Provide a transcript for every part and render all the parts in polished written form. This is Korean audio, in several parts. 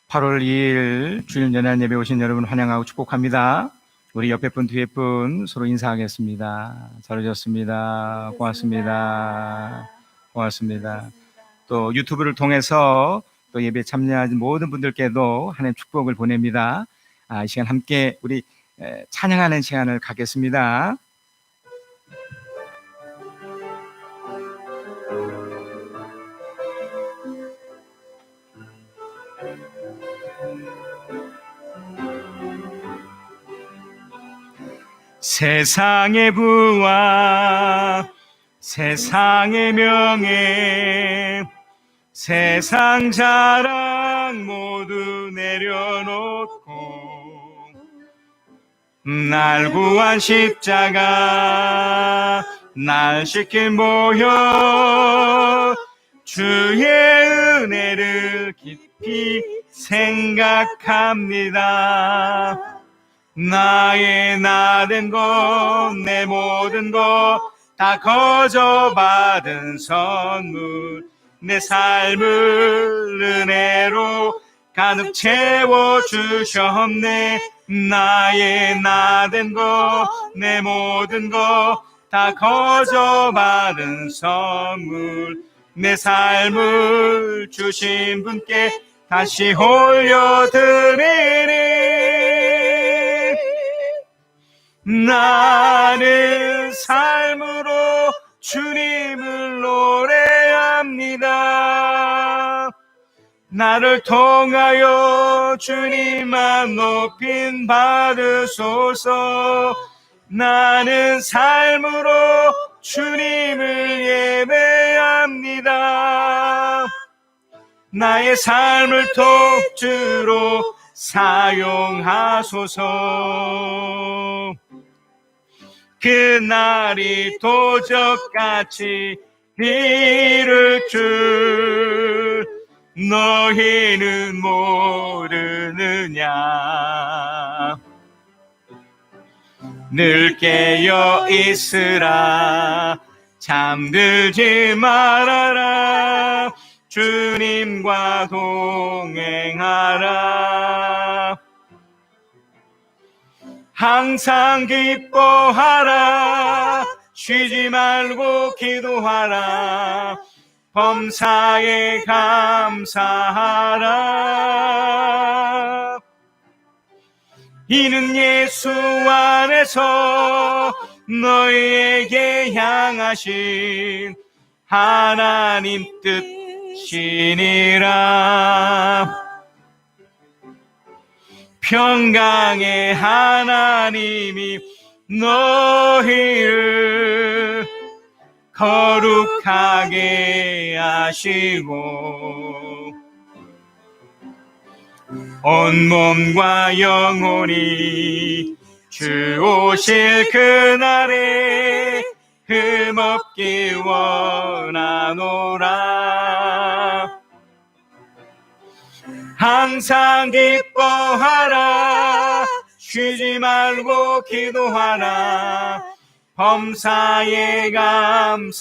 8월 2일 주일 연합 예배 오신 여러분 환영하고 축복합니다. 우리 옆에 분 뒤에 분 서로 인사하겠습니다. 잘 오셨습니다. 고맙습니다. 고맙습니다. 또 유튜브를 통해서 또 예배 참여하신 모든 분들께도 하나님 축복을 보냅니다. 이 시간 함께 우리 찬양하는 시간을 갖겠습니다. 세상의 부와 세상의 명예, 세상 자랑 모두 내려놓고 날 구한 십자가 날 시킨 보혈, 주의 은혜를 깊이 생각합니다. 나의 나 된 것, 내 모든 것 다 거저 받은 선물, 내 삶을 은혜로 가득 채워주셨네. 나의 나 된 것, 내 모든 것 다 거저 받은 선물, 내 삶을 주신 분께 다시 올려드리리. 나는 삶으로 주님을 노래합니다. 나를 통하여 주님만 높임 받으소서. 나는 삶으로 주님을 예배합니다. 나의 삶을 독주로 사용하소서. 그날이 도적같이 이를 줄 너희는 모르느냐. 늘 깨어 있으라, 잠들지 말아라. 주님과 동행하라. 항상 기뻐하라. 쉬지 말고 기도하라. 범사에 감사하라. 이는 예수 안에서 너희에게 향하신 하나님 뜻이니라. 평강의 하나님이 너희를 거룩하게 하시고 온몸과 영혼이 주 오실 그날에 흠없기 원하노라. 항상 기뻐하라. 쉬지 말고 기도하라. 범사에 감사하라.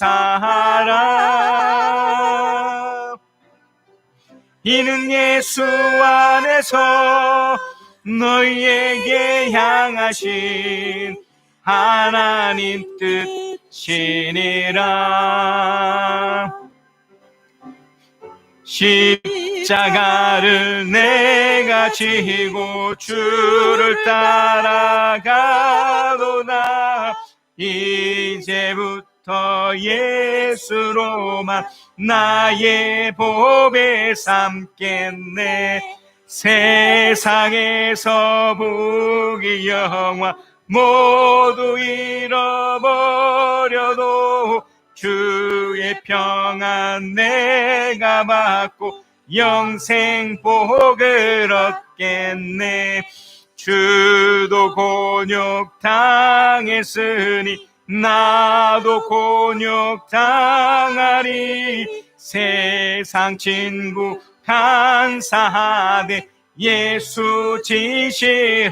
이는 예수 안에서 너희에게 향하신 하나님 뜻이니라. 십자가를 내가 지고 주를 따라가도다. 이제부터 예수로만 나의 보배 삼겠네. 세상에서 부귀 영화 모두 잃어버려도 주의 평안 내가 받고 영생 복을 얻겠네. 주도 곤욕 당했으니 나도 곤욕 당하리. 세상 친구 감사하되 예수 지시하도다.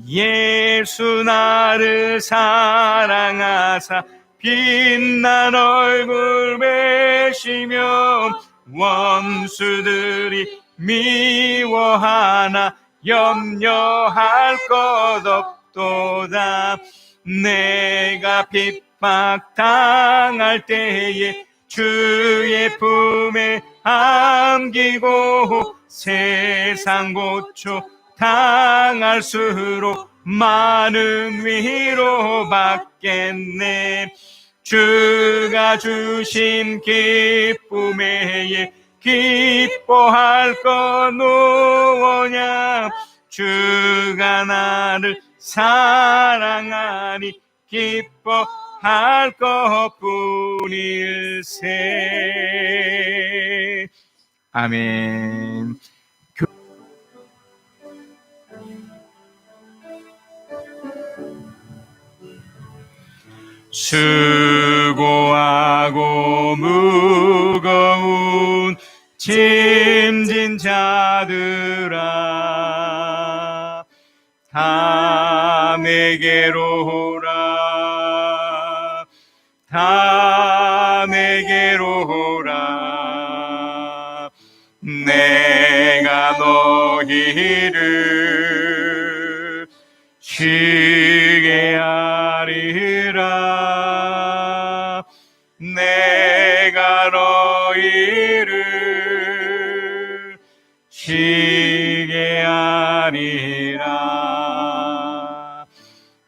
예수 나를 사랑하사 빛난 얼굴 베시며 원수들이 미워하나 염려할 것 없도다. 내가 핍박당할 때에 주의 품에 안기고 세상 고초 당할수록 많은 위로 받겠네. 주가 주신 기쁨에 기뻐할 것 무엇냐. 주가 나를 사랑하니 기뻐할 것뿐일세. 아멘. 수고하고 무거운 짐진 자들아, 다 내게로 오라. 다 내게로 오라. 내가 너희를 쉬게 하리라. 내가 너희를 쉬게 하리라.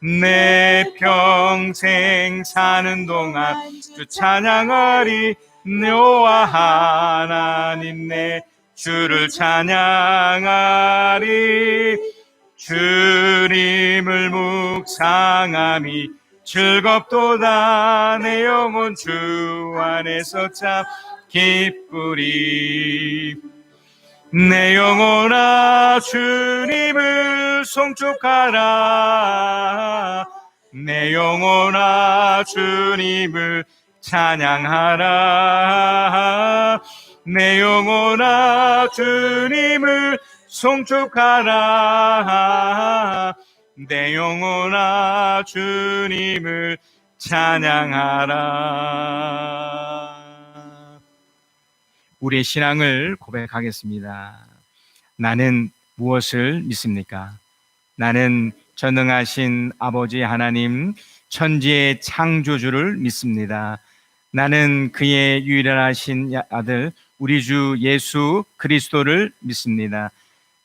내 평생 사는 동안 주 찬양하리. 여호와 하나님 내 주를 찬양하리. 주님을 묵상함이 즐겁도다. 내 영혼 주 안에서 참 기쁘리. 내 영혼아 주님을 송축하라. 내 영혼아 주님을 찬양하라. 내 영혼아 주님을 송축하라. 내 영혼아 주님을 찬양하라. 우리의 신앙을 고백하겠습니다. 나는 무엇을 믿습니까? 나는 전능하신 아버지 하나님, 천지의 창조주를 믿습니다. 나는 그의 유일하신 아들 우리 주 예수 그리스도를 믿습니다.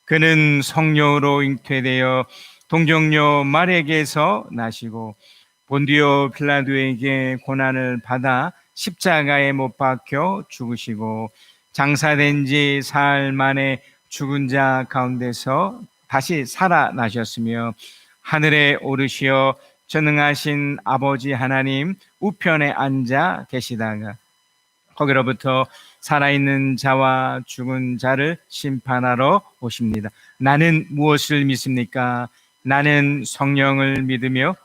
그는 성령으로 잉태되어 동정녀 마리아에게서 나시고 본디오 빌라도에게 고난을 받아 십자가에 못 박혀 죽으시고 장사된 지 사흘 만에 죽은 자 가운데서 다시 살아나셨으며 하늘에 오르시어 전능하신 아버지 하나님 우편에 앉아 계시다가 거기로부터 살아있는 자와 죽은 자를 심판하러 오십니다. 나는 무엇을 믿습니까? 나는 성령을 믿으며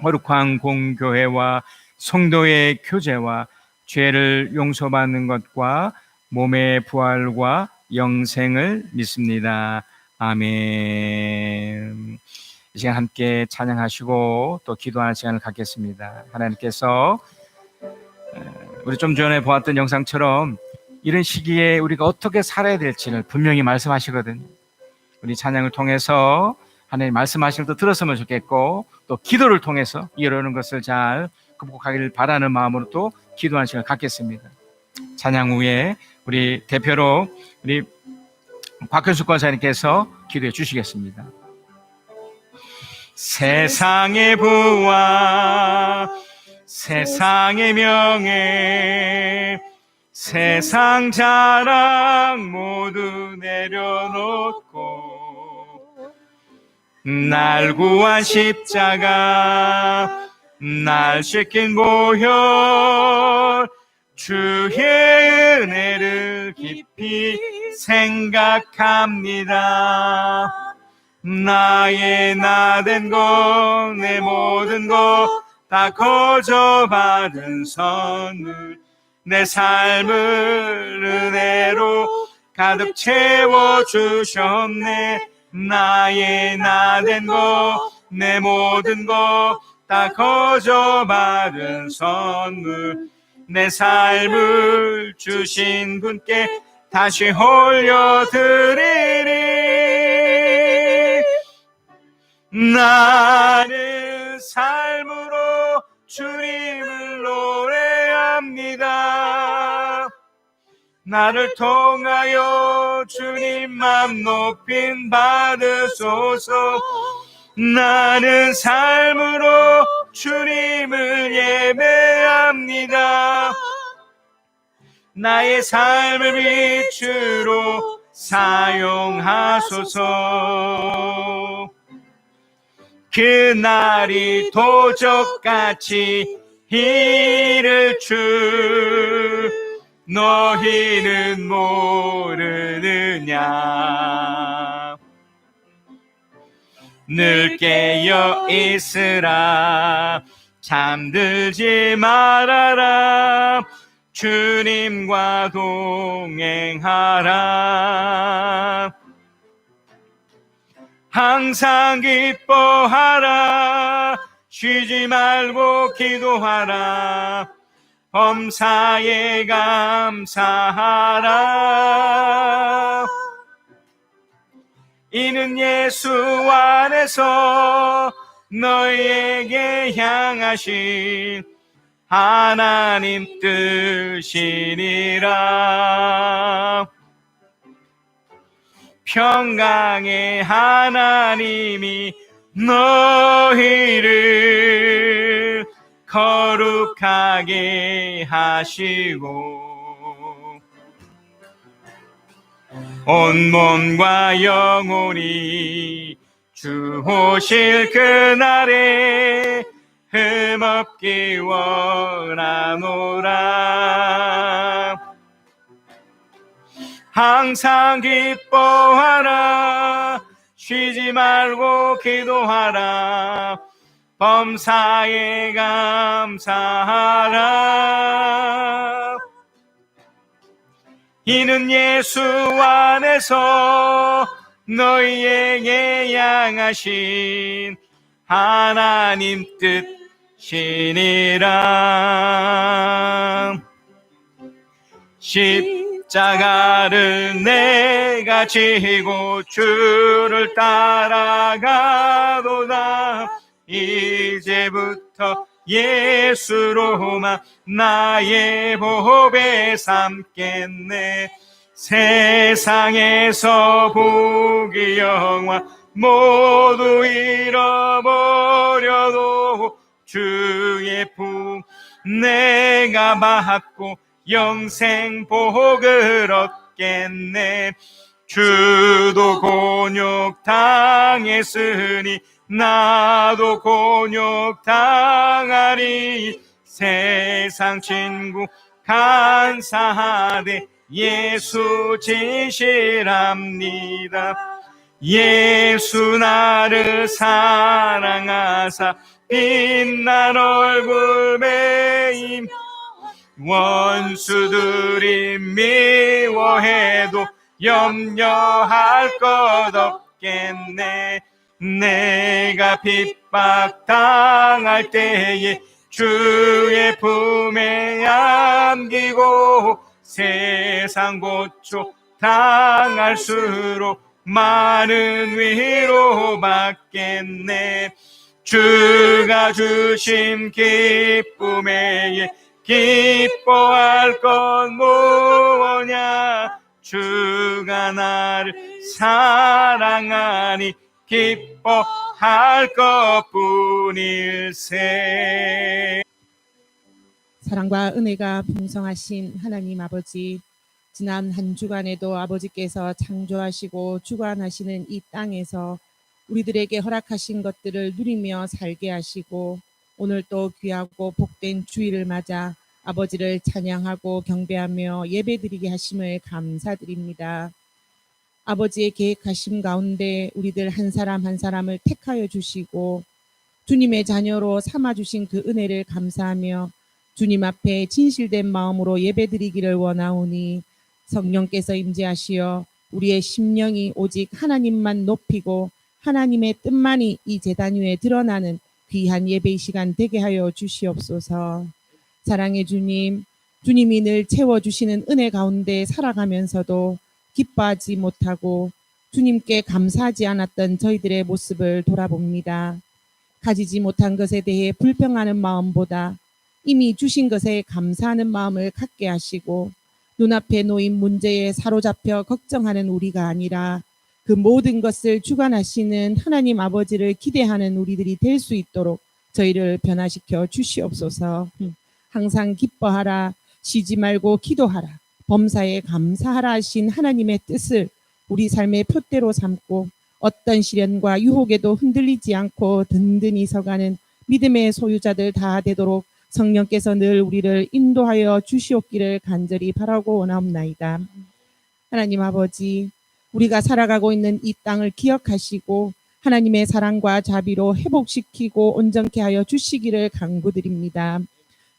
거룩한 공교회와 성도의 교제와 죄를 용서받는 것과 몸의 부활과 영생을 믿습니다. 아멘. 이 시간 함께 찬양하시고 또 기도하는 시간을 갖겠습니다. 하나님께서 우리 좀 전에 보았던 영상처럼 이런 시기에 우리가 어떻게 살아야 될지를 분명히 말씀하시거든요. 우리 찬양을 통해서 하나님 말씀하시는 걸 들었으면 좋겠고 또 기도를 통해서 이루는 것을 잘 극복하기를 바라는 마음으로 또 기도하는 시간을 갖겠습니다. 찬양 후에 우리 대표로 우리 박현숙 권사님께서 기도해 주시겠습니다. 세상의 부와 세상의 명예 세상 자랑 모두 내려놓고 날 구한 십자가 날 씻긴 보혈 주의 은혜를 깊이 생각합니다. 나의 나된 것 내 모든 것 다 거저 받은 선물 내 삶을 은혜로 가득 채워주셨네. 나의 나된 것 내 모든 것 다 거저 받은 선물 내 삶을 주신 분께 다시 올려드리리. 나는 삶으로 주님을 노래합니다. 나를 통하여 주님 맘 높임 받으소서. 나는 삶으로 주님을 예배합니다. 나의 삶을 빛으로 사용하소서. 그날이 도적같이 이를 줄 너희는 모르느냐. 늘 깨어 있으라. 잠들지 말아라. 주님과 동행하라. 항상 기뻐하라. 쉬지 말고 기도하라. 범사에 감사하라. 이는 예수 안에서 너희에게 향하신 하나님 뜻이니라. 평강의 하나님이 너희를 거룩하게 하시고 온 몸과 영혼이 주 오실 그날에 흠없기 원하노라. 항상 기뻐하라. 쉬지 말고 기도하라. 범사에 감사하라. 이는 예수 안에서 너희에게 향하신 하나님 뜻이니라. 십자가를 내가 지고 주를 따라가도다. 이제부터 예수로만 나의 보배 삼겠네. 세상에서 부귀 영화 모두 잃어버려도 주의 품 내가 받고 영생 복을 얻겠네. 주도 곤욕 당했으니 나도 곤욕 당하리. 세상 친구 간사하되 예수 진실합니다. 예수 나를 사랑하사 빛난 얼굴 매임 원수들이 미워해도 염려할 것 없겠네. 내가 핍박당할 때에 주의 품에 안기고 세상 고초 당할수록 많은 위로 받겠네. 주가 주신 기쁨에 기뻐할 건 무엇냐. 주가 나를 사랑하니 기뻐할 것뿐일세. 사랑과 은혜가 풍성하신 하나님 아버지, 지난 한 주간에도 아버지께서 창조하시고 주관하시는 이 땅에서 우리들에게 허락하신 것들을 누리며 살게 하시고 오늘 또 귀하고 복된 주일을 맞아 아버지를 찬양하고 경배하며 예배드리게 하심을 감사드립니다. 아버지의 계획하심 가운데 우리들 한 사람 한 사람을 택하여 주시고 주님의 자녀로 삼아주신 그 은혜를 감사하며 주님 앞에 진실된 마음으로 예배드리기를 원하오니 성령께서 임재하시어 우리의 심령이 오직 하나님만 높이고 하나님의 뜻만이 이 제단 위에 드러나는 귀한 예배의 시간 되게 하여 주시옵소서. 사랑의 주님, 주님이 늘 채워주시는 은혜 가운데 살아가면서도 기뻐하지 못하고 주님께 감사하지 않았던 저희들의 모습을 돌아봅니다. 가지지 못한 것에 대해 불평하는 마음보다 이미 주신 것에 감사하는 마음을 갖게 하시고 눈앞에 놓인 문제에 사로잡혀 걱정하는 우리가 아니라 그 모든 것을 주관하시는 하나님 아버지를 기대하는 우리들이 될 수 있도록 저희를 변화시켜 주시옵소서. 항상 기뻐하라, 쉬지 말고 기도하라, 범사에 감사하라 하신 하나님의 뜻을 우리 삶의 표대로 삼고 어떤 시련과 유혹에도 흔들리지 않고 든든히 서가는 믿음의 소유자들 다 되도록 성령께서 늘 우리를 인도하여 주시옵기를 간절히 바라고 원하옵나이다. 하나님 아버지, 우리가 살아가고 있는 이 땅을 기억하시고 하나님의 사랑과 자비로 회복시키고 온전케 하여 주시기를 간구드립니다.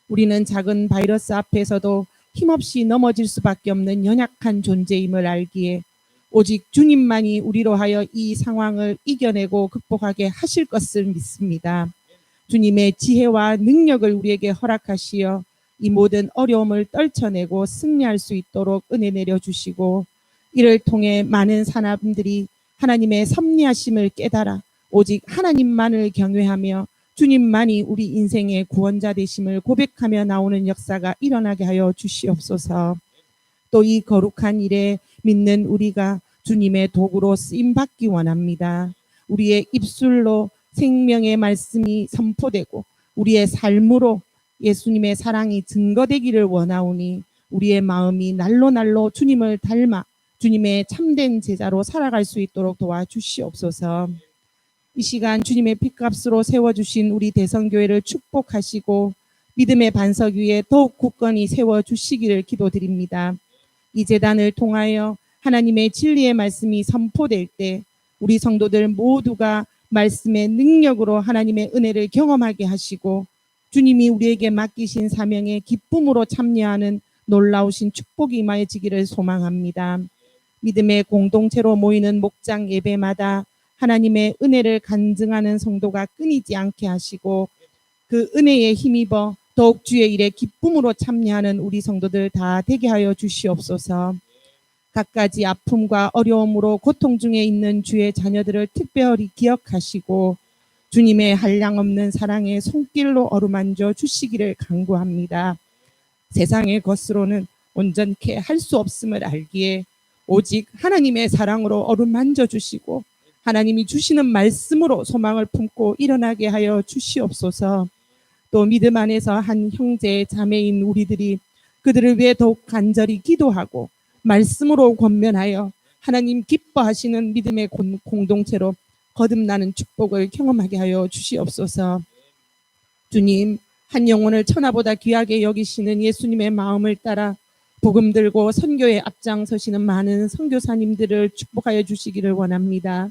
우리는 작은 바이러스 앞에서도 힘없이 넘어질 수밖에 없는 연약한 존재임을 알기에 오직 주님만이 우리로 하여 이 상황을 이겨내고 극복하게 하실 것을 믿습니다. 주님의 지혜와 능력을 우리에게 허락하시어 이 모든 어려움을 떨쳐내고 승리할 수 있도록 은혜 내려주시고 이를 통해 많은 사람들이 하나님의 섭리하심을 깨달아 오직 하나님만을 경외하며 주님만이 우리 인생의 구원자 되심을 고백하며 나오는 역사가 일어나게 하여 주시옵소서. 또 이 거룩한 일에 믿는 우리가 주님의 도구로 쓰임받기 원합니다. 우리의 입술로 생명의 말씀이 선포되고 우리의 삶으로 예수님의 사랑이 증거되기를 원하오니 우리의 마음이 날로 날로 주님을 닮아 주님의 참된 제자로 살아갈 수 있도록 도와주시옵소서. 이 시간 주님의 핏값으로 세워주신 우리 대성교회를 축복하시고 믿음의 반석 위에 더욱 굳건히 세워주시기를 기도드립니다. 이 재단을 통하여 하나님의 진리의 말씀이 선포될 때 우리 성도들 모두가 말씀의 능력으로 하나님의 은혜를 경험하게 하시고 주님이 우리에게 맡기신 사명에 기쁨으로 참여하는 놀라우신 축복이 임하여지기를 소망합니다. 믿음의 공동체로 모이는 목장 예배마다 하나님의 은혜를 간증하는 성도가 끊이지 않게 하시고 그 은혜에 힘입어 더욱 주의 일에 기쁨으로 참여하는 우리 성도들 다 되게 하여 주시옵소서. 갖가지 아픔과 어려움으로 고통 중에 있는 주의 자녀들을 특별히 기억하시고 주님의 한량없는 사랑의 손길로 어루만져 주시기를 간구합니다. 세상의 것으로는 온전케 할 수 없음을 알기에 오직 하나님의 사랑으로 어루만져 주시고 하나님이 주시는 말씀으로 소망을 품고 일어나게 하여 주시옵소서. 또 믿음 안에서 한 형제 자매인 우리들이 그들을 위해 더욱 간절히 기도하고 말씀으로 권면하여 하나님 기뻐하시는 믿음의 공동체로 거듭나는 축복을 경험하게 하여 주시옵소서. 주님, 한 영혼을 천하보다 귀하게 여기시는 예수님의 마음을 따라 복음 들고 선교에 앞장서시는 많은 선교사님들을 축복하여 주시기를 원합니다.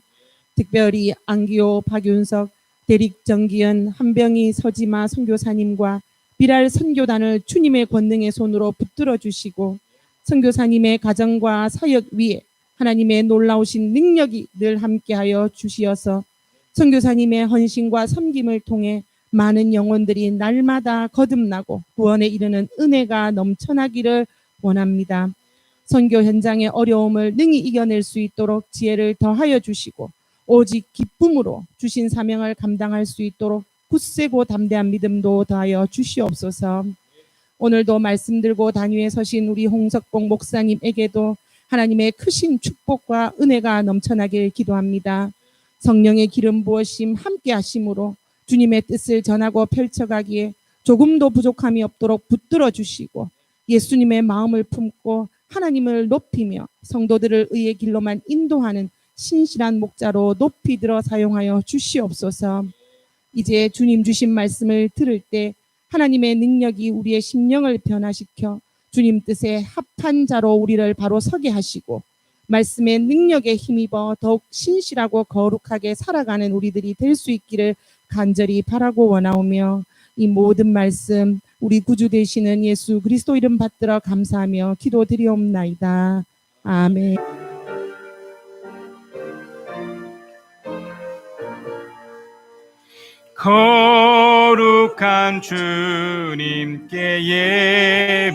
특별히 안기호, 박윤석, 대릭, 정기현, 한병희, 서지마 선교사님과 비랄 선교단을 주님의 권능의 손으로 붙들어 주시고 선교사님의 가정과 사역 위에 하나님의 놀라우신 능력이 늘 함께하여 주시어서 선교사님의 헌신과 섬김을 통해 많은 영혼들이 날마다 거듭나고 구원에 이르는 은혜가 넘쳐나기를 원합니다. 선교 현장의 어려움을 능히 이겨낼 수 있도록 지혜를 더하여 주시고 오직 기쁨으로 주신 사명을 감당할 수 있도록 굳세고 담대한 믿음도 더하여 주시옵소서. 오늘도 말씀 들고 단위에 서신 우리 홍석봉 목사님에게도 하나님의 크신 축복과 은혜가 넘쳐나길 기도합니다. 성령의 기름 부으심 함께 하심으로 주님의 뜻을 전하고 펼쳐가기에 조금도 부족함이 없도록 붙들어 주시고 예수님의 마음을 품고 하나님을 높이며 성도들을 의의 길로만 인도하는 신실한 목자로 높이 들어 사용하여 주시옵소서. 이제 주님 주신 말씀을 들을 때 하나님의 능력이 우리의 심령을 변화시켜 주님 뜻에 합한 자로 우리를 바로 서게 하시고 말씀의 능력에 힘입어 더욱 신실하고 거룩하게 살아가는 우리들이 될 수 있기를 간절히 바라고 원하오며 이 모든 말씀 우리 구주 되시는 예수 그리스도 이름 받들어 감사하며 기도드리옵나이다. 아멘. 거룩한 거룩한 주님께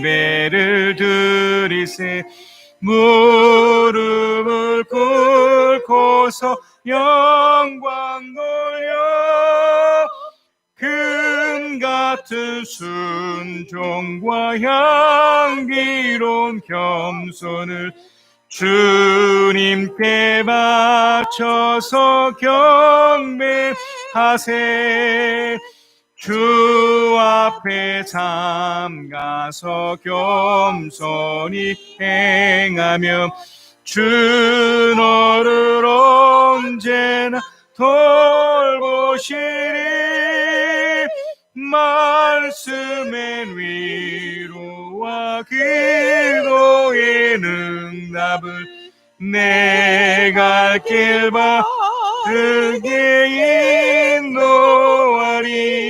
예배를 드리세. 무릎을 꿇고서 영광 돌려 금 같은 순종과 향기로운 겸손을 주님께 바쳐서 경배하세. 주 앞에 삼가서 겸손히 행하며 주 너를 언제나 돌보시리. 말씀의 위로와 기도의 응답을 내 갈 길 바르게 인도하리.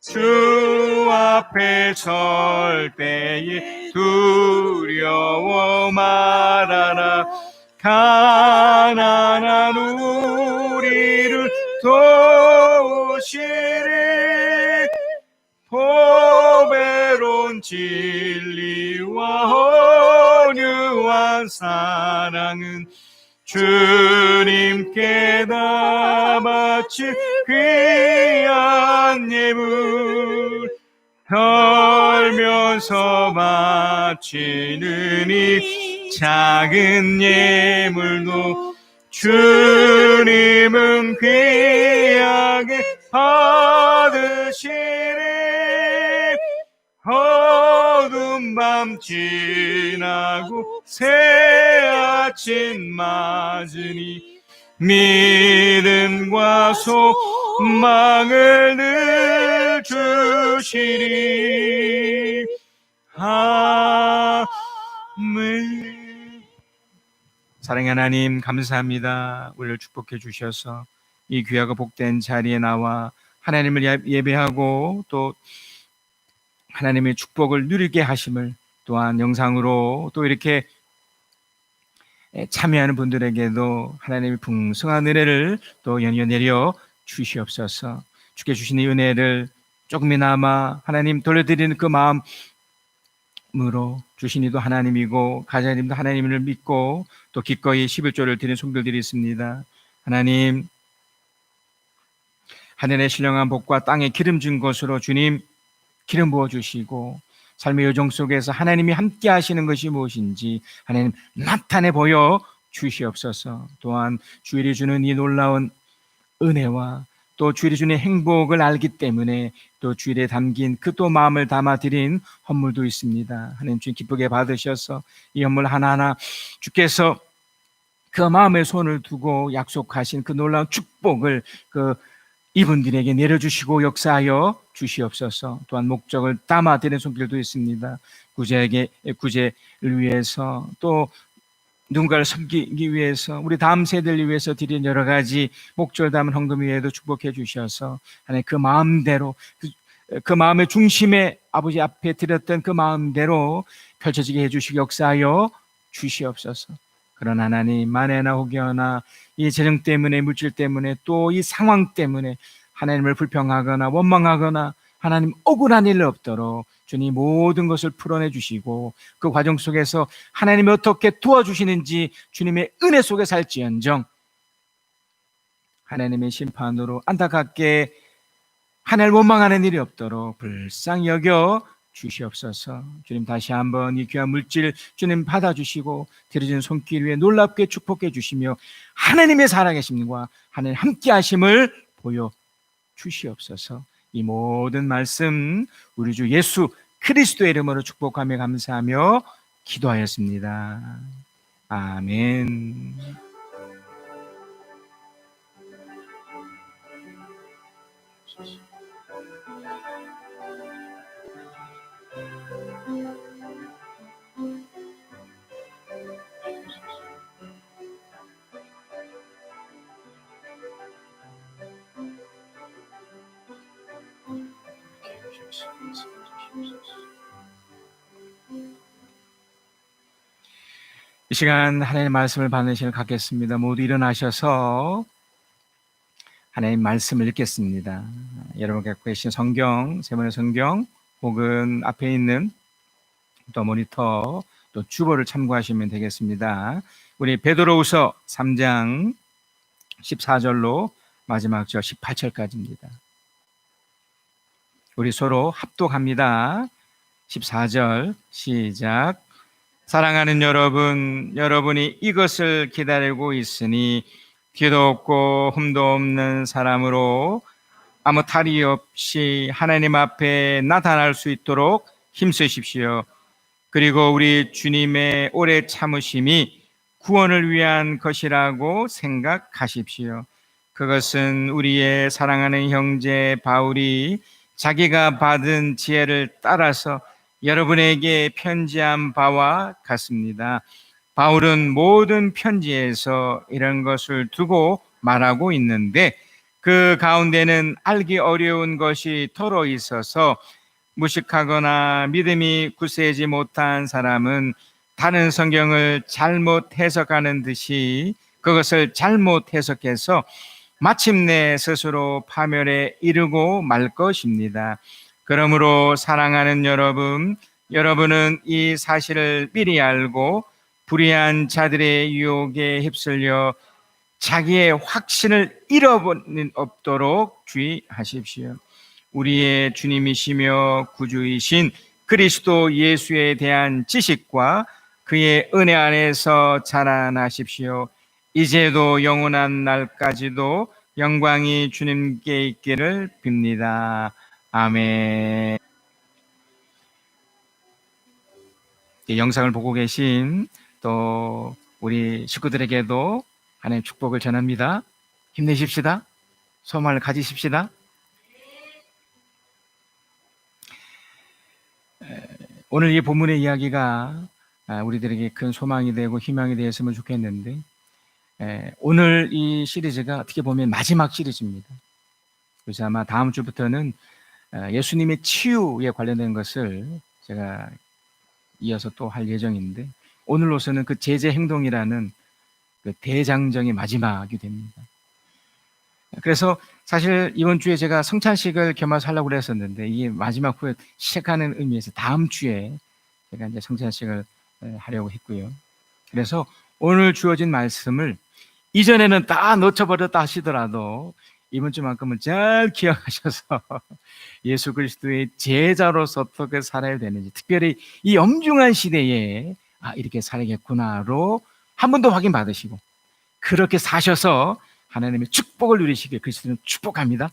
주 앞에 설 때에 두려워 말아라. 가난한 우리를 도우시리. 보배로운 진리와 온유한 사랑은 주님께 다 바칠 귀한 예물. 덜면서 바치는 이 작은 예물도 주님은 귀하게 받으시리. 어두운 밤 지나고 새 아침 맞으니 믿음과 소망을 늘 주시리. 아멘. 사랑의 하나님, 감사합니다. 우리를 축복해 주셔서 이 귀하고 복된 자리에 나와 하나님을 예배하고 또 하나님의 축복을 누리게 하심을, 또한 영상으로 또 이렇게 참여하는 분들에게도 하나님의 풍성한 은혜를 또 연이어 내려 주시옵소서. 주께 주신 이 은혜를 조금이나마 하나님 돌려드리는 그 마음으로, 주신 이도 하나님이고 가장님도 하나님을 믿고 또 기꺼이 11조를 드리는 손들들이 있습니다. 하나님, 하늘의 신령한 복과 땅에 기름진 것으로 주님 기름 부어주시고 삶의 요정 속에서 하나님이 함께 하시는 것이 무엇인지 하나님 나타내 보여 주시옵소서. 또한 주일이 주는 이 놀라운 은혜와 또 주일이 주는 행복을 알기 때문에 또 주일에 담긴 그 또 마음을 담아 드린 헌물도 있습니다. 하나님 주님 기쁘게 받으셔서 이 헌물 하나하나 주께서 그 마음에 손을 두고 약속하신 그 놀라운 축복을 이분들에게 내려주시고 역사하여 주시옵소서. 또한 목적을 담아드리는 손길도 있습니다. 구제를 위해서, 또 누군가를 섬기기 위해서, 우리 다음 세대를 위해서 드린 여러 가지 목적을 담은 헌금 외에도 축복해 주셔서 하나님 그 마음대로 그 마음의 중심에 아버지 앞에 드렸던 그 마음대로 펼쳐지게 해주시고 역사하여 주시옵소서. 그러나 하나님, 만에나 혹여나 이 재정 때문에, 물질 때문에, 또 이 상황 때문에 하나님을 불평하거나 원망하거나 하나님 억울한 일 없도록 주님 모든 것을 풀어내 주시고 그 과정 속에서 하나님이 어떻게 도와주시는지 주님의 은혜 속에 살지언정 하나님의 심판으로 안타깝게 하나님을 원망하는 일이 없도록 불쌍히 여겨 주시옵소서. 주님, 다시 한번 이 귀한 물질 주님 받아주시고 드려진 손길 위에 놀랍게 축복해 주시며 하나님의 살아계심과 하나님 함께 하심을 보여 주시옵소서. 이 모든 말씀 우리 주 예수 그리스도의 이름으로 축복하며 감사하며 기도하였습니다. 아멘. 이 시간 하나님의 말씀을 받는 시간을 갖겠습니다. 모두 일어나셔서 하나님 말씀을 읽겠습니다. 여러분 갖고 계신 성경, 세번의 성경 혹은 앞에 있는 또 모니터 또 주보를 참고하시면 되겠습니다. 우리 베드로후서 3장 14절로 마지막 절 18절까지입니다. 우리 서로 합독합니다. 14절 시작. 사랑하는 여러분, 여러분이 이것을 기다리고 있으니 뒤도 없고 흠도 없는 사람으로 아무 탈이 없이 하나님 앞에 나타날 수 있도록 힘쓰십시오. 그리고 우리 주님의 오래 참으심이 구원을 위한 것이라고 생각하십시오. 그것은 우리의 사랑하는 형제 바울이 자기가 받은 지혜를 따라서 여러분에게 편지한 바와 같습니다. 바울은 모든 편지에서 이런 것을 두고 말하고 있는데 그 가운데는 알기 어려운 것이 더러 있어서 무식하거나 믿음이 굳세지 못한 사람은 다른 성경을 잘못 해석하는 듯이 그것을 잘못 해석해서 마침내 스스로 파멸에 이르고 말 것입니다. 그러므로 사랑하는 여러분, 여러분은 이 사실을 미리 알고 불의한 자들의 유혹에 휩쓸려 자기의 확신을 잃어버리는 없도록 주의하십시오. 우리의 주님이시며 구주이신 그리스도 예수에 대한 지식과 그의 은혜 안에서 자라나십시오. 이제도 영원한 날까지도 영광이 주님께 있기를 빕니다. 아멘. 영상을 보고 계신 또 우리 식구들에게도 하나님의 축복을 전합니다. 힘내십시다. 소망을 가지십시다. 오늘 이 본문의 이야기가 우리들에게 큰 소망이 되고 희망이 되었으면 좋겠는데 오늘 이 시리즈가 어떻게 보면 마지막 시리즈입니다. 그래서 아마 다음 주부터는 예수님의 치유에 관련된 것을 제가 이어서 또 할 예정인데 오늘로서는 그 제재 행동이라는 그 대장정의 마지막이 됩니다. 그래서 사실 이번 주에 제가 성찬식을 겸해서 하려고 그랬었는데 이게 마지막 후에 시작하는 의미에서 다음 주에 제가 이제 성찬식을 하려고 했고요. 그래서 오늘 주어진 말씀을 이전에는 다 놓쳐버렸다 하시더라도 이번 주만큼은 잘 기억하셔서 예수 그리스도의 제자로서 어떻게 살아야 되는지, 특별히 이 엄중한 시대에 이렇게 살아야겠구나로 한 번 더 확인 받으시고 그렇게 사셔서 하나님의 축복을 누리시길 그리스도는 축복합니다.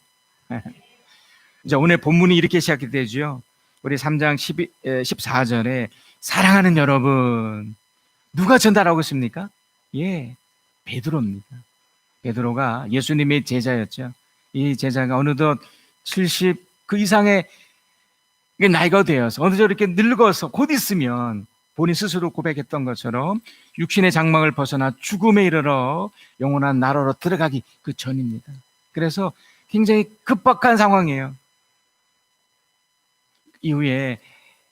이제 오늘 본문이 이렇게 시작이 되죠. 우리 3장 14절에 사랑하는 여러분, 누가 전달하고 있습니까? 예, 베드로입니다. 베드로가 예수님의 제자였죠. 이 제자가 어느덧 70 그 이상의 나이가 되어서 어느덧 이렇게 늙어서 곧 있으면 본인 스스로 고백했던 것처럼 육신의 장막을 벗어나 죽음에 이르러 영원한 나라로 들어가기 그 전입니다. 그래서 굉장히 급박한 상황이에요. 이후에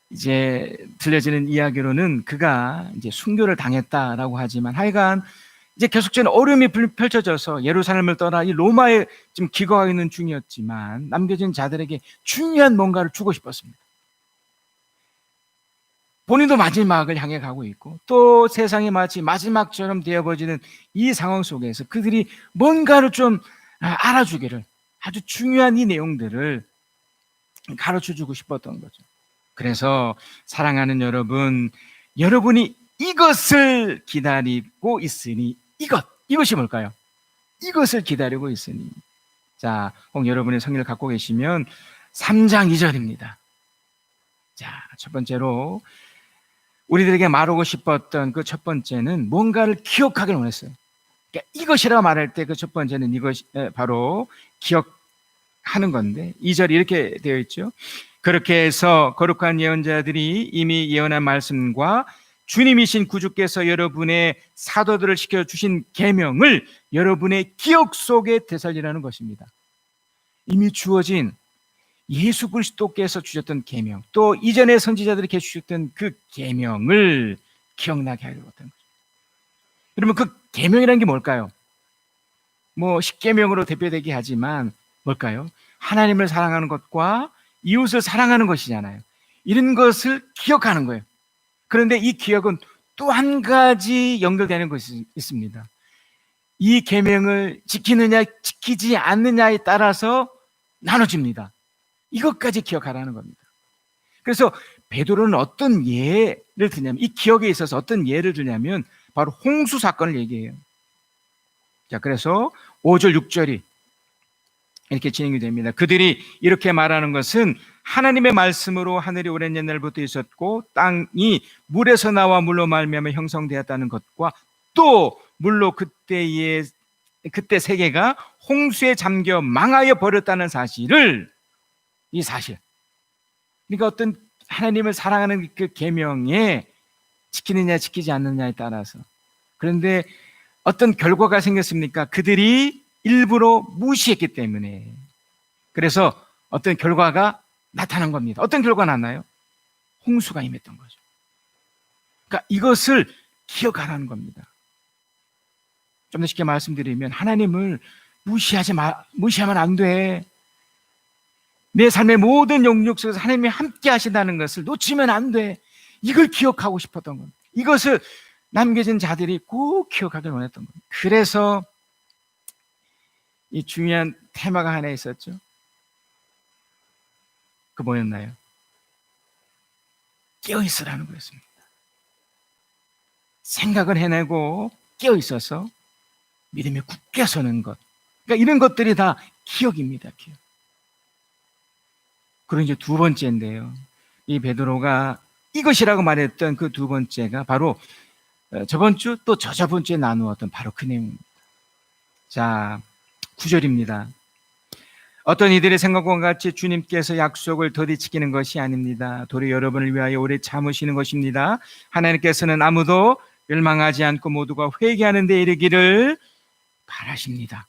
이제 들려지는 이야기로는 그가 이제 순교를 당했다라고 하지만 하여간 이제 계속적인 어려움이 펼쳐져서 예루살렘을 떠나 이 로마에 지금 기거하고 있는 중이었지만 남겨진 자들에게 중요한 뭔가를 주고 싶었습니다. 본인도 마지막을 향해 가고 있고 또 세상이 마치 마지막처럼 되어버리는 이 상황 속에서 그들이 뭔가를 좀 알아주기를, 아주 중요한 이 내용들을 가르쳐주고 싶었던 거죠. 그래서 사랑하는 여러분, 여러분이 이것을 기다리고 있으니 이것이 뭘까요? 이것을 기다리고 있으니. 자, 혹 여러분의 성경을 갖고 계시면 3장 2절입니다. 자, 첫 번째로 우리들에게 말하고 싶었던 그 첫 번째는 뭔가를 기억하길 원했어요. 그러니까 이것이라고 말할 때 그 첫 번째는 이것이 바로 기억하는 건데 2절이 이렇게 되어 있죠. 그렇게 해서 거룩한 예언자들이 이미 예언한 말씀과 주님이신 구주께서 여러분의 사도들을 시켜주신 계명을 여러분의 기억 속에 되살리라는 것입니다. 이미 주어진 예수 그리스도께서 주셨던 계명, 또 이전의 선지자들이 주셨던 그 계명을 기억나게 하려고 했던 거죠. 그러면 그 계명이라는 게 뭘까요? 뭐 십계명으로 대표되게 하지만 뭘까요? 하나님을 사랑하는 것과 이웃을 사랑하는 것이잖아요. 이런 것을 기억하는 거예요. 그런데 이 기억은 또 한 가지 연결되는 것이 있습니다. 이 계명을 지키느냐 지키지 않느냐에 따라서 나눠집니다. 이것까지 기억하라는 겁니다. 그래서 베드로는 어떤 예를 드냐면, 이 기억에 있어서 어떤 예를 들냐면 바로 홍수 사건을 얘기해요. 자, 그래서 5절 6절이 이렇게 진행이 됩니다. 그들이 이렇게 말하는 것은 하나님의 말씀으로 하늘이 오랜 옛날부터 있었고 땅이 물에서 나와 물로 말미암아 형성되었다는 것과 또 물로 그때 세계가 홍수에 잠겨 망하여 버렸다는 사실을, 이 사실, 그러니까 어떤 하나님을 사랑하는 그 계명에 지키느냐 지키지 않느냐에 따라서, 그런데 어떤 결과가 생겼습니까? 그들이 일부러 무시했기 때문에. 그래서 어떤 결과가 나타난 겁니다. 어떤 결과가 났나요? 홍수가 임했던 거죠. 그러니까 이것을 기억하라는 겁니다. 좀 더 쉽게 말씀드리면 하나님을 무시하면 안 돼. 내 삶의 모든 영역 속에서 하나님이 함께 하신다는 것을 놓치면 안 돼. 이걸 기억하고 싶었던 겁니다. 이것을 남겨진 자들이 꼭 기억하길 원했던 겁니다. 그래서 이 중요한 테마가 하나 있었죠. 그 뭐였나요? 깨어있으라는 거였습니다. 생각을 해내고 깨어있어서 믿음에 굳게 서는 것. 그러니까 이런 것들이 다 기억입니다. 기억. 그리고 이제 두 번째인데요. 이 베드로가 이것이라고 말했던 그 두 번째가 바로 저번 주 또 저번 주에 나누었던 바로 그 내용입니다. 자, 9절입니다. 어떤 이들의 생각과 같이 주님께서 약속을 더디 지키는 것이 아닙니다. 도리어 여러분을 위하여 오래 참으시는 것입니다. 하나님께서는 아무도 멸망하지 않고 모두가 회개하는 데 이르기를 바라십니다.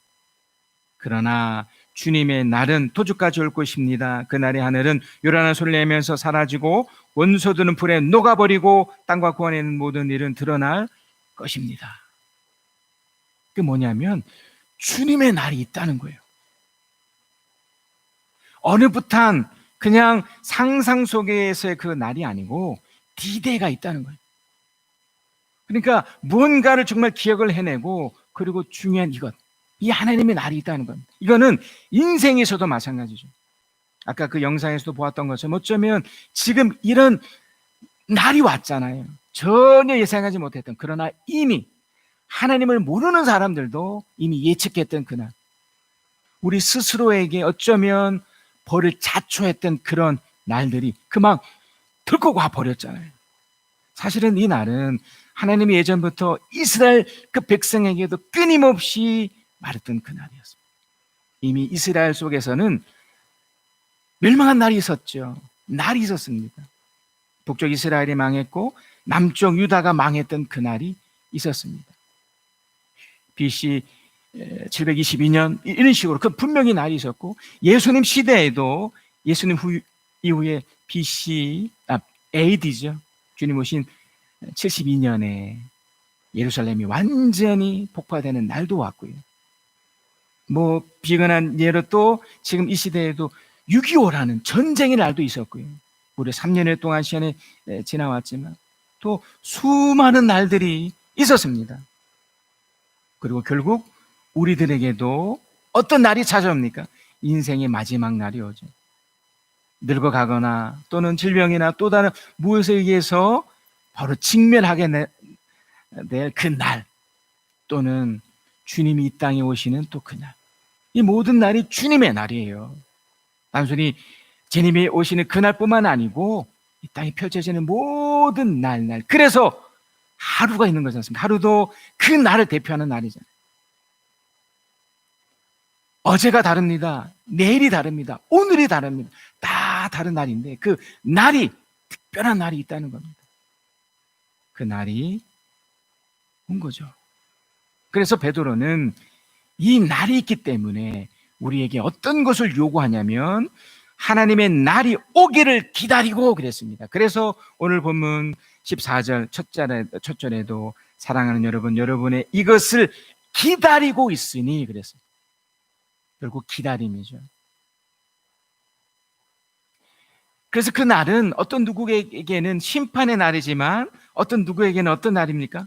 그러나 주님의 날은 도주까지 올 것입니다. 그날의 하늘은 요란한 소리를 내면서 사라지고 원소들은 불에 녹아버리고 땅과 그 안에 있는 모든 일은 드러날 것입니다. 그게 뭐냐면 주님의 날이 있다는 거예요. 어느 부탄 그냥 상상 속에서의 그 날이 아니고 디데이가 있다는 거예요. 그러니까 무언가를 정말 기억을 해내고, 그리고 중요한 이것, 이 하나님의 날이 있다는 겁니다. 이거는 인생에서도 마찬가지죠. 아까 그 영상에서도 보았던 것처럼 어쩌면 지금 이런 날이 왔잖아요. 전혀 예상하지 못했던, 그러나 이미 하나님을 모르는 사람들도 이미 예측했던 그날, 우리 스스로에게 어쩌면 벌을 자초했던 그런 날들이 그만 들고 와 버렸잖아요. 사실은 이 날은 하나님이 예전부터 이스라엘 그 백성에게도 끊임없이 말했던 그 날이었습니다. 이미 이스라엘 속에서는 멸망한 날이 있었죠. 날이 있었습니다. 북쪽 이스라엘이 망했고 남쪽 유다가 망했던 그 날이 있었습니다. BC 722년 이런 식으로 그 분명히 날이 있었고, 예수님 시대에도 예수님 이후에 AD죠. 주님 오신 72년에 예루살렘이 완전히 폭파되는 날도 왔고요. 뭐 비근한 예로 또 지금 이 시대에도 6.25라는 전쟁의 날도 있었고요. 무려 3년여 동안 시간이 지나왔지만 또 수많은 날들이 있었습니다. 그리고 결국 우리들에게도 어떤 날이 찾아옵니까? 인생의 마지막 날이 오죠. 늙어가거나 또는 질병이나 또 다른 무엇에 의해서 바로 직면하게 될 그 날, 또는 주님이 이 땅에 오시는 또 그 날. 이 모든 날이 주님의 날이에요. 단순히 주님이 오시는 그날뿐만 아니고 이 땅에 펼쳐지는 모든 날. 그래서 하루가 있는 거지 않습니까? 하루도 그 날을 대표하는 날이잖아요. 어제가 다릅니다. 내일이 다릅니다. 오늘이 다릅니다. 다 다른 날인데 그 날이, 특별한 날이 있다는 겁니다. 그 날이 온 거죠. 그래서 베드로는 이 날이 있기 때문에 우리에게 어떤 것을 요구하냐면 하나님의 날이 오기를 기다리고 그랬습니다. 그래서 오늘 본문 14절 첫 절에도 사랑하는 여러분, 여러분의 이것을 기다리고 있으니 그랬어요. 결국 기다림이죠. 그래서 그 날은 어떤 누구에게는 심판의 날이지만 어떤 누구에게는 어떤 날입니까?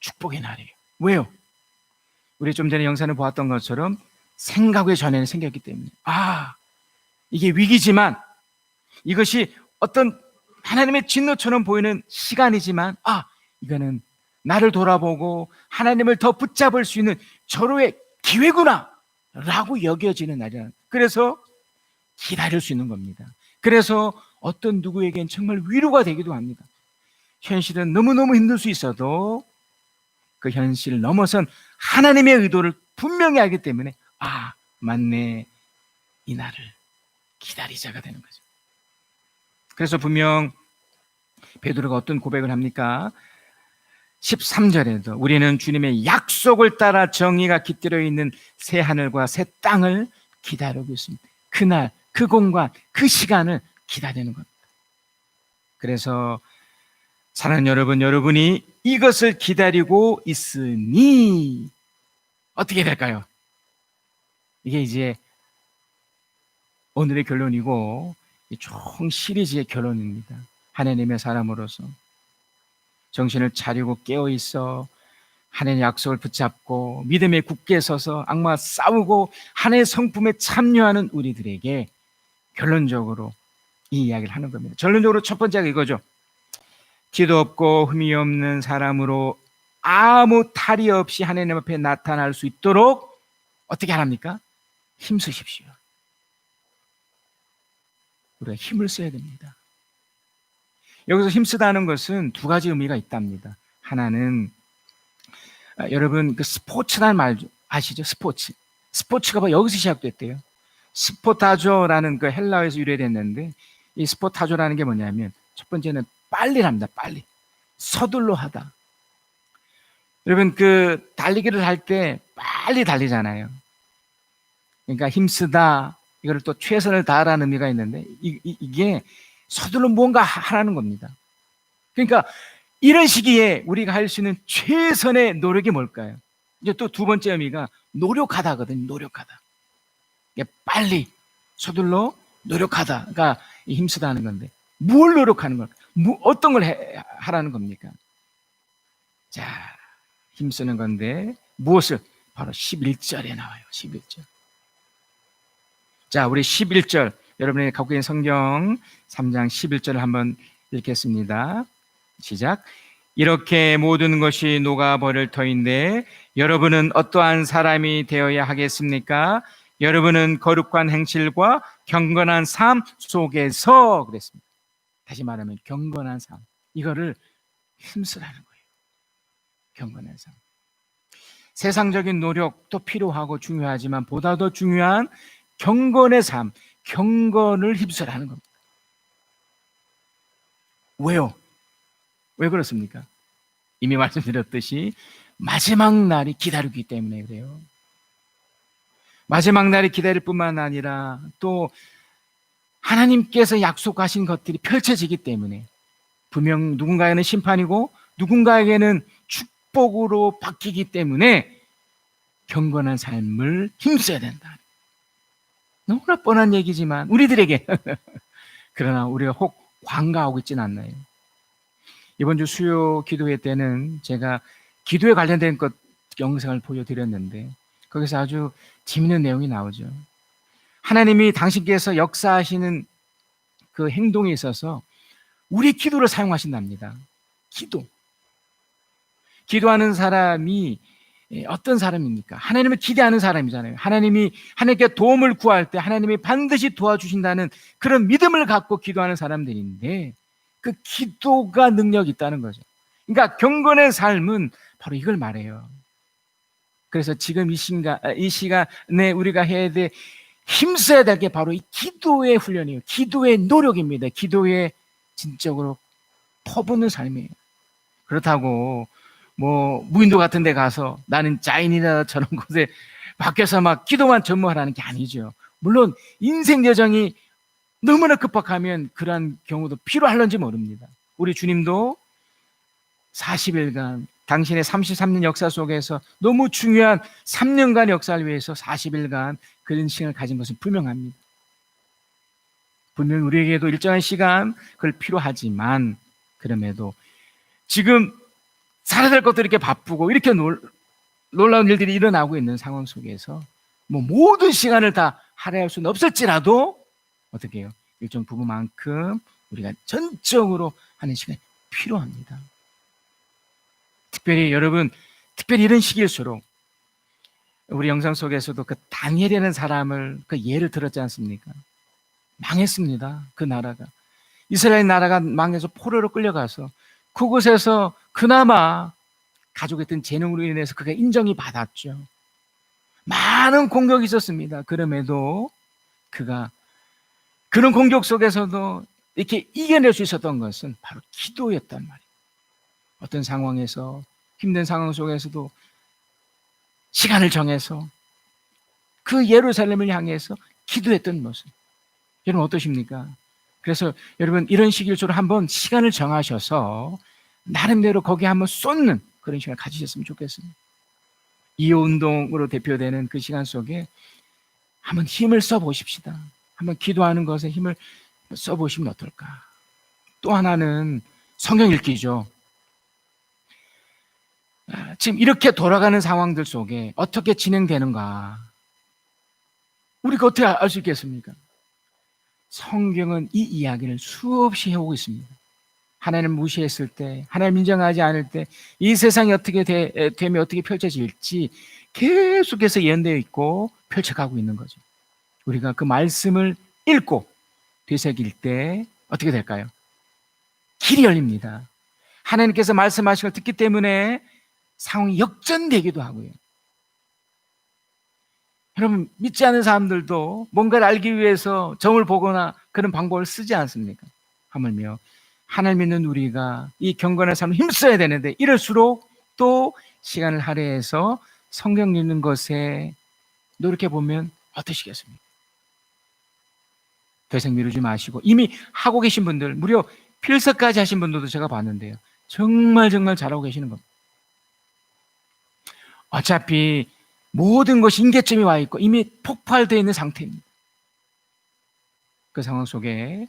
축복의 날이에요. 왜요? 우리 좀 전에 영상을 보았던 것처럼 생각의 전에는 생겼기 때문에 이게 위기지만 이것이 어떤 하나님의 진노처럼 보이는 시간이지만 이거는 나를 돌아보고 하나님을 더 붙잡을 수 있는 절호의 기회구나 라고 여겨지는 날이야. 그래서 기다릴 수 있는 겁니다. 그래서 어떤 누구에겐 정말 위로가 되기도 합니다. 현실은 너무너무 힘들 수 있어도 그 현실을 넘어선 하나님의 의도를 분명히 알기 때문에 맞네, 이 날을 기다리자가 되는 거죠. 그래서 분명 베드로가 어떤 고백을 합니까? 13절에도 우리는 주님의 약속을 따라 정의가 깃들어 있는 새 하늘과 새 땅을 기다리고 있습니다. 그날, 그 공간, 그 시간을 기다리는 겁니다. 그래서 사랑하는 여러분, 여러분이 이것을 기다리고 있으니 어떻게 될까요? 이게 이제 오늘의 결론이고 총 시리즈의 결론입니다. 하나님의 사람으로서 정신을 차리고 깨어있어 하나님의 약속을 붙잡고 믿음에 굳게 서서 악마와 싸우고 하나님의 성품에 참여하는 우리들에게 결론적으로 이 이야기를 하는 겁니다. 결론적으로 첫 번째가 이거죠. 기도 없고 흠이 없는 사람으로 아무 탈이 없이 하나님 앞에 나타날 수 있도록 어떻게 하랍니까? 힘쓰십시오. 우리가 힘을 써야 됩니다. 여기서 힘쓰다는 것은 두 가지 의미가 있답니다. 하나는 여러분 그 스포츠라는 말 아시죠? 스포츠가 바로 여기서 시작됐대요. 스포타조라는 그 헬라어에서 유래됐는데 이 스포타조라는 게 뭐냐면 첫 번째는 빨리랍니다. 빨리 서둘러 하다. 여러분 그 달리기를 할 때 빨리 달리잖아요. 그러니까 힘쓰다 이거를 또 최선을 다하라는 의미가 있는데 이게 서둘러 무언가 하라는 겁니다. 그러니까 이런 시기에 우리가 할 수 있는 최선의 노력이 뭘까요? 이제 또 두 번째 의미가 노력하다거든요. 노력하다. 빨리 서둘러 노력하다. 그러니까 힘쓰다는 건데 뭘 노력하는 걸까? 어떤 걸 하라는 겁니까? 자, 힘쓰는 건데 무엇을? 바로 11절에 나와요. 11절. 자, 우리 11절 여러분이 갖고 있는 성경 3장 11절을 한번 읽겠습니다. 시작. 이렇게 모든 것이 녹아버릴 터인데 여러분은 어떠한 사람이 되어야 하겠습니까? 여러분은 거룩한 행실과 경건한 삶 속에서 그랬습니다. 다시 말하면 경건한 삶. 이거를 힘쓰라는 거예요. 경건한 삶. 세상적인 노력도 필요하고 중요하지만 보다 더 중요한 경건의 삶, 경건을 힘쓰라는 겁니다. 왜요? 왜 그렇습니까? 이미 말씀드렸듯이 마지막 날이 기다리기 때문에 그래요. 마지막 날이 기다릴 뿐만 아니라 또 하나님께서 약속하신 것들이 펼쳐지기 때문에 분명 누군가에게는 심판이고 누군가에게는 축복으로 바뀌기 때문에 경건한 삶을 힘써야 된다. 너무나 뻔한 얘기지만 우리들에게 그러나 우리가 혹 관가하고 있지는 않나요? 이번 주 수요 기도회 때는 제가 기도에 관련된 것 영상을 보여드렸는데 거기서 아주 재미있는 내용이 나오죠. 하나님이 당신께서 역사하시는 그 행동에 있어서 우리 기도를 사용하신답니다. 기도하는 사람이 어떤 사람입니까? 하나님을 기대하는 사람이잖아요. 하나님이 하나님께 도움을 구할 때 하나님이 반드시 도와주신다는 그런 믿음을 갖고 기도하는 사람들인데 그 기도가 능력이 있다는 거죠. 그러니까 경건의 삶은 바로 이걸 말해요. 그래서 지금 이 시간에 우리가 해야 돼 힘써야 될 게 바로 이 기도의 훈련이에요. 기도의 노력입니다. 기도에 진적으로 퍼붓는 삶이에요. 그렇다고 뭐 무인도 같은 데 가서 나는 자인이나 저런 곳에 밖에서 막 기도만 전무하라는 게 아니죠. 물론 인생 여정이 너무나 급박하면 그러한 경우도 필요할런지 모릅니다. 우리 주님도 40일간 당신의 33년 역사 속에서 너무 중요한 3년간 역사를 위해서 40일간 그런 시간을 가진 것은 분명합니다. 분명 우리에게도 일정한 시간 그걸 필요하지만 그럼에도 지금 살아야 될 것들이 이렇게 바쁘고 이렇게 놀라운 일들이 일어나고 있는 상황 속에서 뭐 모든 시간을 다 할애할 수는 없을지라도 어떻게 해요? 일정 부분만큼 우리가 전적으로 하는 시간이 필요합니다. 특별히 여러분, 특별히 이런 시기일수록 우리 영상 속에서도 그 다니엘이라는 사람을 그 예를 들었지 않습니까? 망했습니다. 그 나라가. 이스라엘 나라가 망해서 포로로 끌려가서 그곳에서 그나마 가지고 있던 재능으로 인해서 그가 인정이 받았죠. 많은 공격이 있었습니다. 그럼에도 그가 그런 공격 속에서도 이렇게 이겨낼 수 있었던 것은 바로 기도였단 말이에요. 어떤 상황에서 힘든 상황 속에서도 시간을 정해서 그 예루살렘을 향해서 기도했던 모습. 여러분 어떠십니까? 그래서 여러분 이런 시기일수록 한번 시간을 정하셔서 나름대로 거기에 한번 쏟는 그런 시간을 가지셨으면 좋겠습니다. 이호운동으로 대표되는 그 시간 속에 한번 힘을 써보십시다. 한번 기도하는 것에 힘을 써보시면 어떨까? 또 하나는 성경 읽기죠. 지금 이렇게 돌아가는 상황들 속에 어떻게 진행되는가? 우리가 어떻게 알 수 있겠습니까? 성경은 이 이야기를 수없이 해오고 있습니다. 하나님을 무시했을 때, 하나님 인정하지 않을 때, 이 세상이 어떻게 되면 어떻게 펼쳐질지 계속해서 예언되어 있고 펼쳐가고 있는 거죠. 우리가 그 말씀을 읽고 되새길 때 어떻게 될까요? 길이 열립니다. 하나님께서 말씀하신 걸 듣기 때문에 상황이 역전되기도 하고요. 여러분 믿지 않는 사람들도 뭔가를 알기 위해서 점을 보거나 그런 방법을 쓰지 않습니까? 하물며 하나님 믿는 우리가 이 경건한 삶을 힘써야 되는데 이럴수록 또 시간을 할애해서 성경 읽는 것에 노력해 보면 어떠시겠습니까? 더 이상 미루지 마시고 이미 하고 계신 분들 무려 필서까지 하신 분들도 제가 봤는데요. 정말 잘하고 계시는 겁니다. 어차피 모든 것이 임계점이 와 있고 이미 폭발되어 있는 상태입니다. 그 상황 속에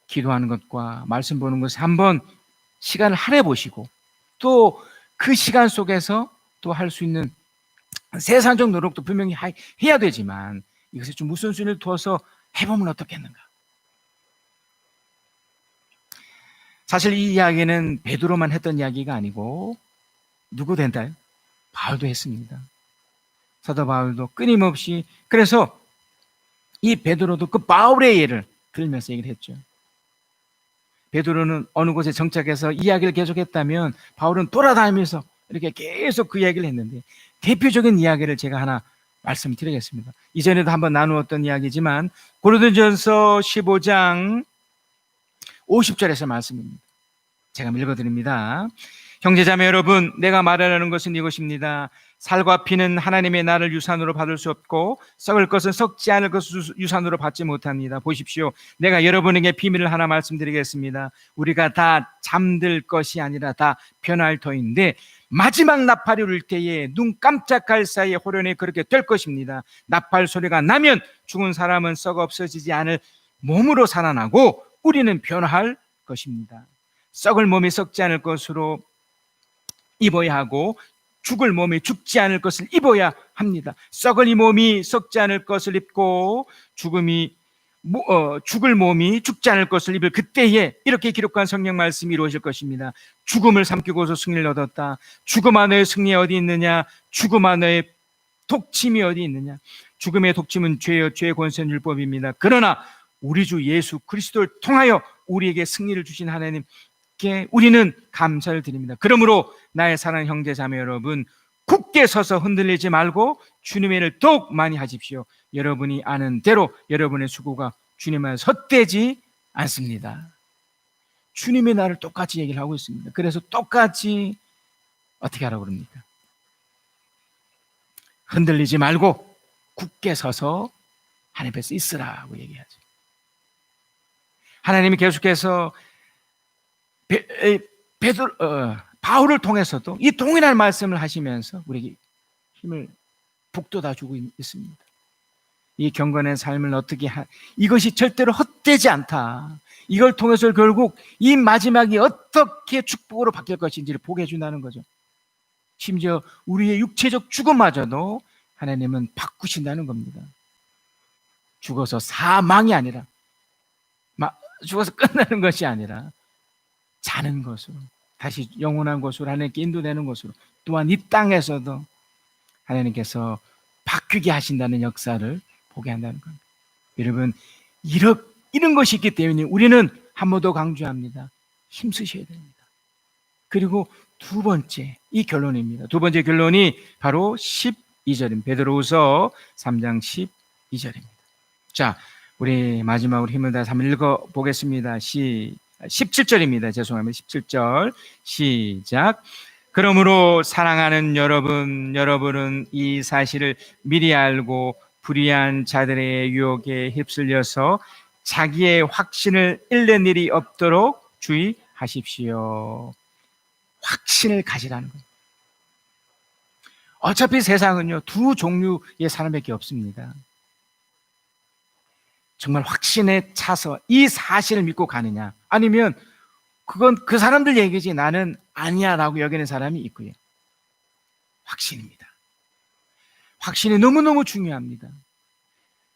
기도하는 것과 말씀 보는 것에 한번 시간을 할애 보시고 또 그 시간 속에서 또 할 수 있는 세상적 노력도 분명히 해야 되지만 이것에 좀 우선순위를 두어서 해보면 어떻겠는가? 사실 이 이야기는 베드로만 했던 이야기가 아니고 누구 된다요? 바울도 했습니다. 사도 바울도 끊임없이 그래서 이 베드로도 그 바울의 예를 들면서 얘기를 했죠. 베드로는 어느 곳에 정착해서 이야기를 계속했다면 바울은 돌아다니면서 이렇게 계속 그 이야기를 했는데 대표적인 이야기를 제가 하나 말씀드리겠습니다. 이전에도 한번 나누었던 이야기지만 고린도전서 15장 50절에서 말씀입니다. 제가 읽어드립니다. 형제자매 여러분, 내가 말하려는 것은 이것입니다. 살과 피는 하나님의 나를 유산으로 받을 수 없고 썩을 것은 썩지 않을 것을 유산으로 받지 못합니다. 보십시오. 내가 여러분에게 비밀을 하나 말씀드리겠습니다. 우리가 다 잠들 것이 아니라 다 변할 터인데 마지막 나팔이 울 때에 눈 깜짝할 사이에 호련히 그렇게 될 것입니다. 나팔 소리가 나면 죽은 사람은 썩어 없어지지 않을 몸으로 살아나고 우리는 변할 것입니다. 썩을 몸이 썩지 않을 것으로 입어야 하고 죽을 몸이 죽지 않을 것을 입어야 합니다. 썩을 이 몸이 썩지 않을 것을 입고 죽을 몸이 죽지 않을 것을 입을 그때에 이렇게 기록한 성경 말씀이 이루어질 것입니다. 죽음을 삼키고서 승리를 얻었다. 죽음 안에 승리 어디 있느냐? 죽음 안에 독침이 어디 있느냐? 죽음의 독침은 죄의 권세는 율법입니다. 그러나 우리 주 예수 그리스도를 통하여 우리에게 승리를 주신 하나님께 우리는 감사를 드립니다. 그러므로 나의 사랑하는 형제 자매 여러분, 굳게 서서 흔들리지 말고 주님의 일을 더욱 많이 하십시오. 여러분이 아는 대로 여러분의 수고가 주님을 헛되지 않습니다. 주님의 날을 똑같이 얘기를 하고 있습니다. 그래서 똑같이 어떻게 하라고 그럽니까? 흔들리지 말고 굳게 서서 하나님 앞에서 있으라고 얘기하죠. 하나님이 계속해서 바울을 통해서도 이 동일한 말씀을 하시면서 우리에게 힘을 북돋아주고 있습니다. 이 경건의 삶을 이것이 절대로 헛되지 않다. 이걸 통해서 결국 이 마지막이 어떻게 축복으로 바뀔 것인지를 보게 해준다는 거죠. 심지어 우리의 육체적 죽음마저도 하나님은 바꾸신다는 겁니다. 죽어서 사망이 아니라, 죽어서 끝나는 것이 아니라 자는 것으로, 다시 영원한 것으로 하나님께 인도되는 것으로, 또한 이 땅에서도 하나님께서 바뀌게 하신다는 역사를 보게 한다는 겁니다. 여러분, 이런 것이 있기 때문에 우리는 한 번 더 강조합니다. 힘쓰셔야 됩니다. 그리고 두 번째, 이 결론입니다. 두 번째 결론이 바로 12절입니다. 베드로후서 3장 12절입니다. 자, 우리 마지막으로 힘을 다해서 한번 읽어보겠습니다. 17절입니다. 죄송합니다. 17절 시작. 그러므로 사랑하는 여러분은 이 사실을 미리 알고 불의한 자들의 유혹에 휩쓸려서 자기의 확신을 잃는 일이 없도록 주의하십시오. 확신을 가지라는 겁니다. 어차피 세상은요, 두 종류의 사람밖에 없습니다. 정말 확신에 차서 이 사실을 믿고 가느냐, 아니면 그건 그 사람들 얘기지 나는 아니야 라고 여기는 사람이 있고요. 확신입니다. 확신이 너무너무 중요합니다.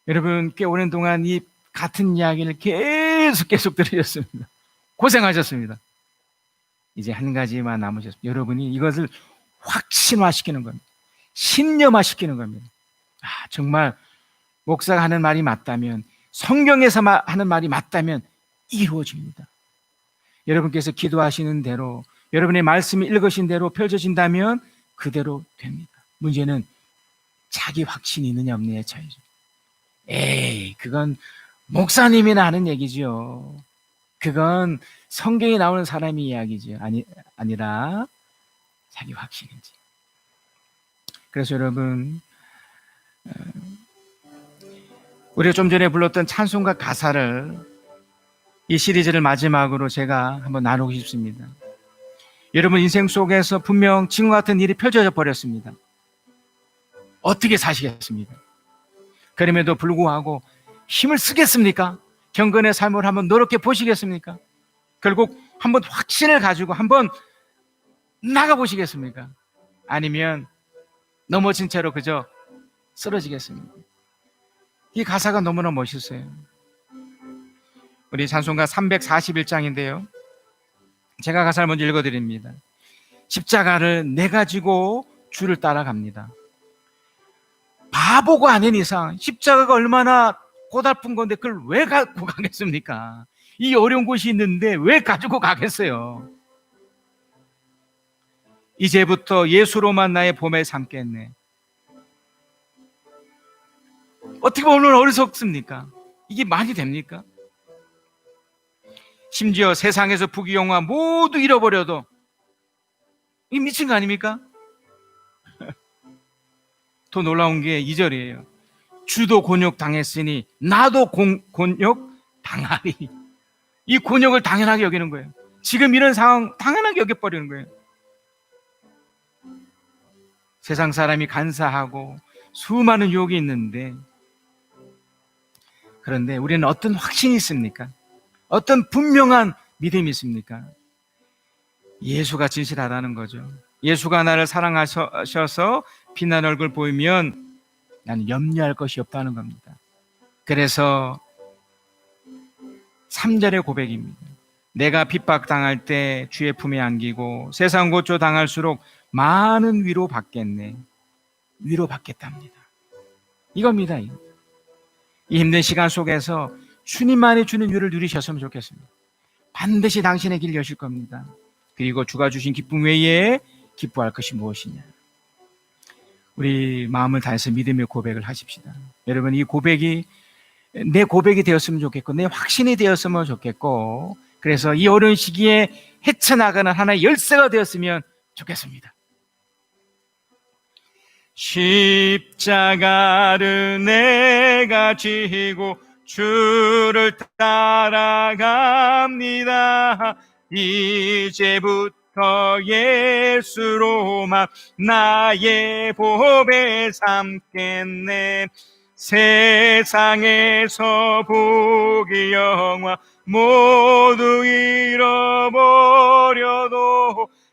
여러분, 꽤 오랜 동안 이 같은 이야기를 계속 들으셨습니다. 고생하셨습니다. 이제 한 가지만 남으셨습니다. 여러분이 이것을 확신화시키는 겁니다. 신념화시키는 겁니다. 정말 목사가 하는 말이 맞다면, 성경에서 하는 말이 맞다면 이루어집니다. 여러분께서 기도하시는 대로, 여러분의 말씀이 읽으신 대로 펼쳐진다면 그대로 됩니다. 문제는 자기 확신이 있느냐 없느냐의 차이죠. 그건 목사님이나 하는 얘기죠. 그건 성경에 나오는 사람의 이야기죠. 아니라 자기 확신인지. 그래서 여러분, 우리가 좀 전에 불렀던 찬송가 가사를, 이 시리즈를 마지막으로 제가 한번 나누고 싶습니다. 여러분 인생 속에서 분명 지금 같은 일이 펼쳐져 버렸습니다. 어떻게 사시겠습니까? 그럼에도 불구하고 힘을 쓰겠습니까? 경건의 삶을 한번 노력해 보시겠습니까? 결국 한번 확신을 가지고 한번 나가보시겠습니까? 아니면 넘어진 채로 그저 쓰러지겠습니까? 이 가사가 너무나 멋있어요. 우리 찬송가 341장인데요. 제가 가사를 먼저 읽어드립니다. 십자가를 내가지고 주를 따라갑니다. 바보가 아닌 이상 십자가가 얼마나 고달픈 건데 그걸 왜 갖고 가겠습니까? 이 어려운 곳이 있는데 왜 가지고 가겠어요? 이제부터 예수로만 나의 봄을 삼겠네. 어떻게 보면 어리석습니까? 이게 말이 됩니까? 심지어 세상에서 부귀영화 모두 잃어버려도 이 미친 거 아닙니까? 더 놀라운 게 2절이에요. 주도 곤욕 당했으니 나도 곤욕 당하리. 이 곤욕을 당연하게 여기는 거예요. 지금 이런 상황 당연하게 여겨버리는 거예요. 세상 사람이 간사하고 수많은 유혹이 있는데, 그런데 우리는 어떤 확신이 있습니까? 어떤 분명한 믿음이 있습니까? 예수가 진실하다는 거죠. 예수가 나를 사랑하셔서 빛난 얼굴 보이면 나는 염려할 것이 없다는 겁니다. 그래서 3절의 고백입니다. 내가 핍박당할 때 주의 품에 안기고 세상 고초 당할수록 많은 위로 받겠네. 위로 받겠답니다. 이겁니다. 이 힘든 시간 속에서 주님만이 주는 위를 누리셨으면 좋겠습니다. 반드시 당신의 길 여실 겁니다. 그리고 주가 주신 기쁨 외에 기뻐할 것이 무엇이냐. 우리 마음을 다해서 믿음의 고백을 하십시다. 여러분, 이 고백이 내 고백이 되었으면 좋겠고 내 확신이 되었으면 좋겠고, 그래서 이 어려운 시기에 헤쳐나가는 하나의 열쇠가 되었으면 좋겠습니다. 십자가를 내가 지고 주를 따라갑니다. 이제부터 더 예수로만 나의 보배 삼겠네. 세상에서 부귀 영화 모두 잃어버려도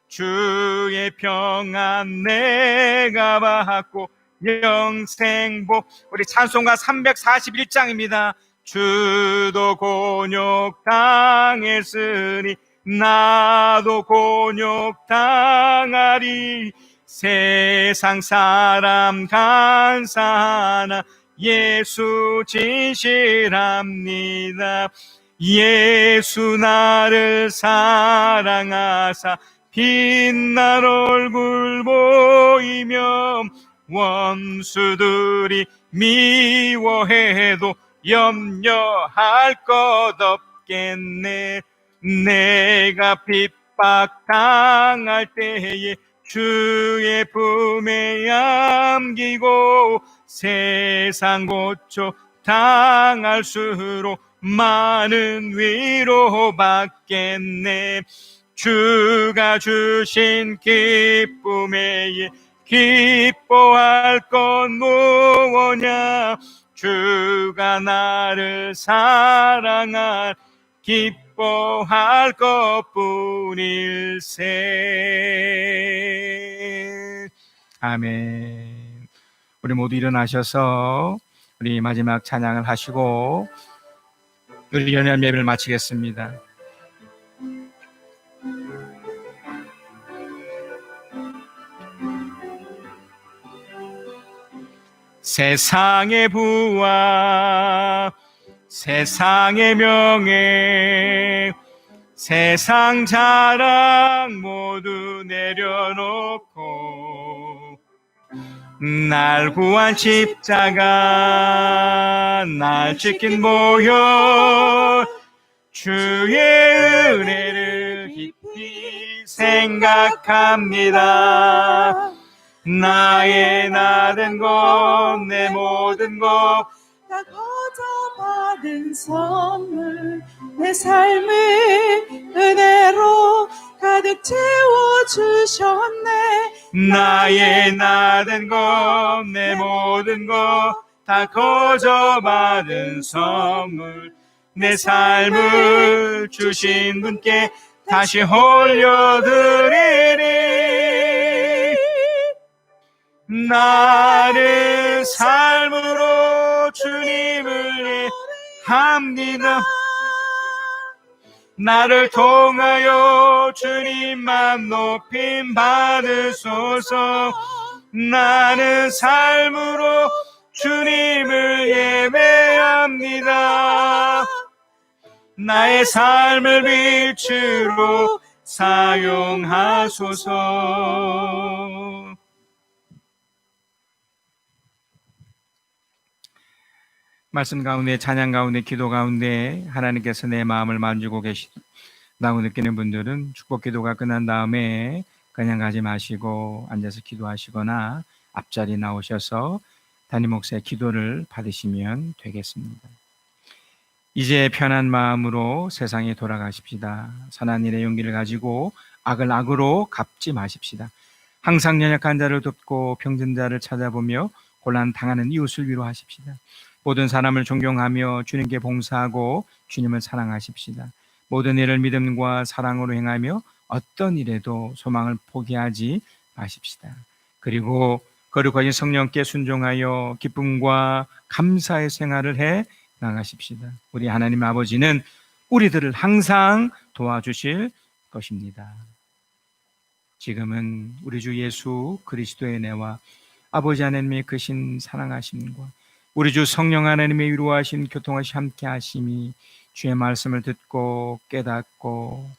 주의 평안 내가 받고 영생복. 우리 찬송가 341장입니다. 주도 곤욕 당했으니 나도 곤욕 당하리. 세상 사람 간사하나 예수 진실합니다. 예수 나를 사랑하사 빛난 얼굴 보이며 원수들이 미워해도 염려할 것 없겠네. 내가 핍박당할 때에 주의 품에 안기고 세상 고초 당할수록 많은 위로 받겠네. 주가 주신 기쁨에 기뻐할 건 무엇냐. 주가 나를 사랑할 기뻐할 것뿐일세. 아멘. 우리 모두 일어나셔서 우리 마지막 찬양을 하시고 우리 연합 예배를 마치겠습니다. 세상의 부와 세상의 명예 세상 자랑 모두 내려놓고 날 구한 십자가 날 지킨 보혈 주의 은혜를 깊이 생각합니다. 나의 나된 것 내 모든 것 다 거저받은 선물 내 삶을 은혜로 가득 채워주셨네. 나의 나된 것 내 모든 것 다 거저받은 선물 내 삶을 주신 분께 다시 올려드리리. 나는 삶으로 주님을 합니다. 나를 통하여 주님만 높임 받으소서. 나는 삶으로 주님을 예배합니다. 나의 삶을 빛으로 사용하소서. 말씀 가운데, 찬양 가운데, 기도 가운데 하나님께서 내 마음을 만지고 계시다고 느끼는 분들은 축복 기도가 끝난 다음에 그냥 가지 마시고 앉아서 기도하시거나 앞자리 나오셔서 담임 목사의 기도를 받으시면 되겠습니다. 이제 편한 마음으로 세상에 돌아가십시다. 선한 일의 용기를 가지고 악을 악으로 갚지 마십시다. 항상 연약한 자를 돕고 병든 자를 찾아보며 곤란 당하는 이웃을 위로하십시다. 모든 사람을 존경하며 주님께 봉사하고 주님을 사랑하십시다. 모든 일을 믿음과 사랑으로 행하며 어떤 일에도 소망을 포기하지 마십시다. 그리고 거룩하신 성령께 순종하여 기쁨과 감사의 생활을 해 나가십시다. 우리 하나님 아버지는 우리들을 항상 도와주실 것입니다. 지금은 우리 주 예수 그리스도의 은혜와 아버지 하나님의 크신 사랑하심과 우리 주 성령 하나님의 위로하신 교통하시 함께 하심이 주의 말씀을 듣고 깨닫고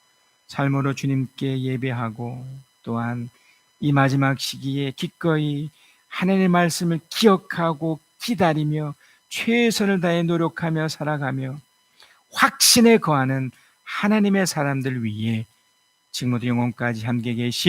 삶으로 주님께 예배하고 또한 이 마지막 시기에 기꺼이 하나님의 말씀을 기억하고 기다리며 최선을 다해 노력하며 살아가며 확신에 거하는 하나님의 사람들 위해 지금부터 영원까지 함께 계시